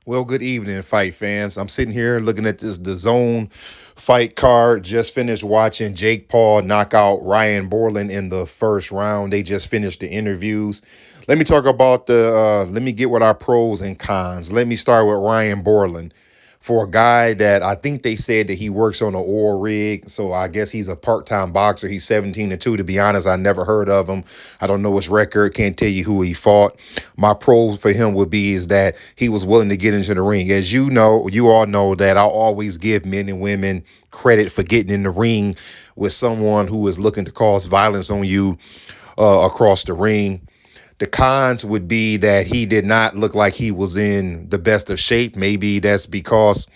Well, good evening, fight fans. I'm sitting here looking at this the zone fight card. Just finished watching Jake Paul knock out Ryan Bourland in the first round. They just finished the interviews. Let me talk about let me get what our pros and cons. Let me start with Ryan Bourland. For a guy that I think they said that he works on an oil rig, so I guess he's a part-time boxer. He's 17-2. To be honest, I never heard of him. I don't know his record. Can't tell you who he fought. My pro for him would be is that he was willing to get into the ring. As you know, you all know that I always give men and women credit for getting in the ring with someone who is looking to cause violence on you across the ring. The cons would be that he did not look like he was in the best of shape. Maybe that's because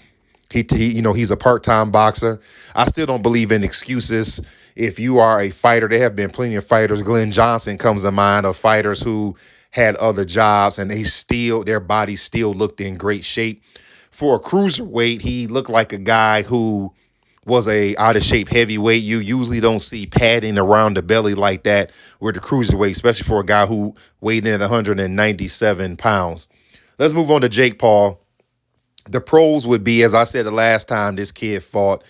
he's a part-time boxer. I still don't believe in excuses. If you are a fighter, there have been plenty of fighters. Glenn Johnson comes to mind of fighters who had other jobs and their bodies still looked in great shape. For a cruiserweight, he looked like a guy who was a out of shape heavyweight. You usually don't see padding around the belly like that with the cruiserweight, especially for a guy who weighed in at 197 pounds. Let's move on to Jake Paul. The pros would be, as I said the last time this kid fought,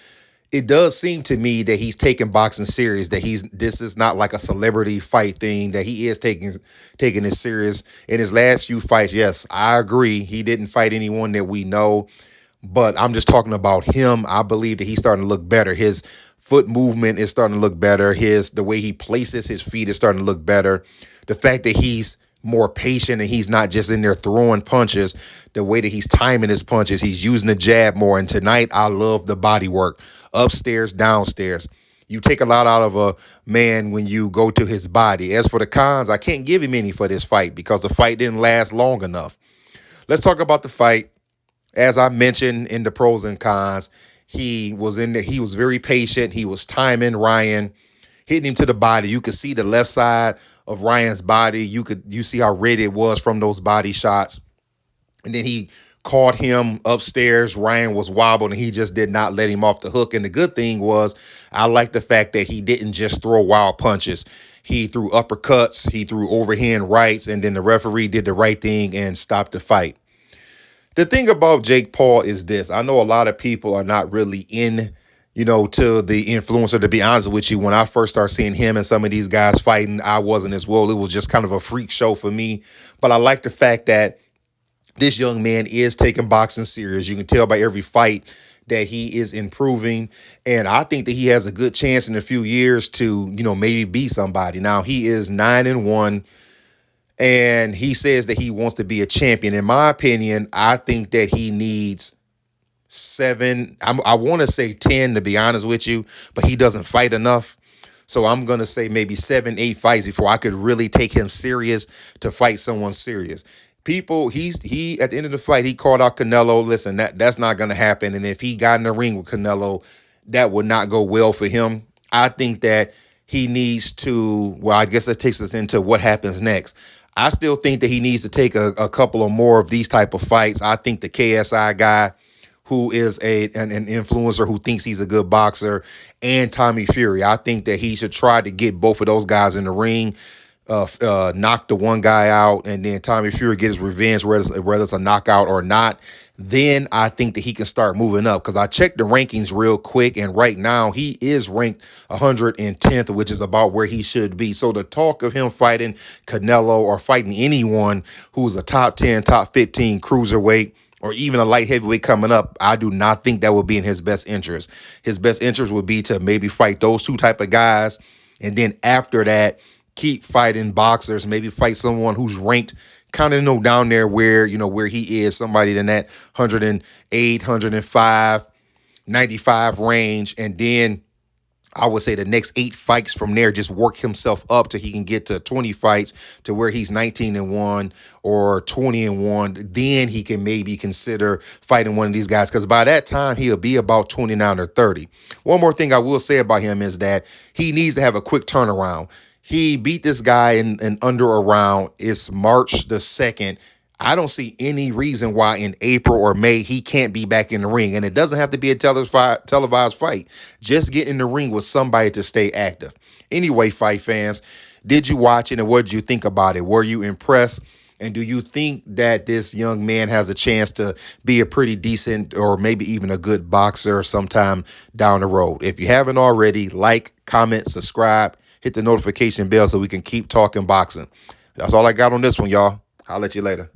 it does seem to me that he's taking boxing serious, that this is not like a celebrity fight thing, that he is taking it serious. In his last few fights, yes, I agree. He didn't fight anyone that we know. But I'm just talking about him. I believe that he's starting to look better. His foot movement is starting to look better. The way he places his feet is starting to look better. The fact that he's more patient and he's not just in there throwing punches, the way that he's timing his punches, he's using the jab more. And tonight, I love the body work, upstairs, downstairs. You take a lot out of a man when you go to his body. As for the cons, I can't give him any for this fight because the fight didn't last long enough. Let's talk about the fight. As I mentioned in the pros and cons, he was in there. He was very patient. He was timing Ryan, hitting him to the body. You could see the left side of Ryan's body. You see how red it was from those body shots. And then he caught him upstairs. Ryan was wobbling and he just did not let him off the hook. And the good thing was, I like the fact that he didn't just throw wild punches. He threw uppercuts, he threw overhand rights, and then the referee did the right thing and stopped the fight. The thing about Jake Paul is this. I know a lot of people are not really to the influencer. To be honest with you, when I first started seeing him and some of these guys fighting, I wasn't as well. It was just kind of a freak show for me. But I like the fact that this young man is taking boxing serious. You can tell by every fight that he is improving. And I think that he has a good chance in a few years to, maybe be somebody. Now, he is 9-1. And he says that he wants to be a champion. In my opinion, I think that he needs 7. I want to say 10, to be honest with you, but he doesn't fight enough. So I'm going to say maybe 7, 8 fights before I could really take him serious to fight someone serious. He at the end of the fight, he called out Canelo. Listen, that's not going to happen. And if he got in the ring with Canelo, that would not go well for him. I think that he needs to, well, I guess that takes us into what happens next. I still think that he needs to take a couple of more of these type of fights. I think the KSI guy, who is an influencer who thinks he's a good boxer, and Tommy Fury, I think that he should try to get both of those guys in the ring, knock the one guy out, and then Tommy Fury get his revenge, whether it's a knockout or not. Then I think that he can start moving up, because I checked the rankings real quick, and right now he is ranked 110th, which is about where he should be. So the talk of him fighting Canelo or fighting anyone who's a top 10, top 15 cruiserweight, or even a light heavyweight coming up, I do not think that would be in his best interest. His best interest would be to maybe fight those two type of guys, and then after that, keep fighting boxers, maybe fight someone who's ranked kind of down there where he is, somebody in that 108, 105, 95 range. And then I would say the next 8 fights from there, just work himself up till he can get to 20 fights to where he's 19-1 or 20-1. Then he can maybe consider fighting one of these guys, because by that time he'll be about 29 or 30. One more thing I will say about him is that he needs to have a quick turnaround. He beat this guy in under a round. It's March the 2nd. I don't see any reason why in April or May he can't be back in the ring. And it doesn't have to be a televised fight. Just get in the ring with somebody to stay active. Anyway, fight fans, did you watch it and what did you think about it? Were you impressed? And do you think that this young man has a chance to be a pretty decent or maybe even a good boxer sometime down the road? If you haven't already, like, comment, subscribe, hit the notification bell so we can keep talking boxing. That's all I got on this one, y'all. I'll let you later.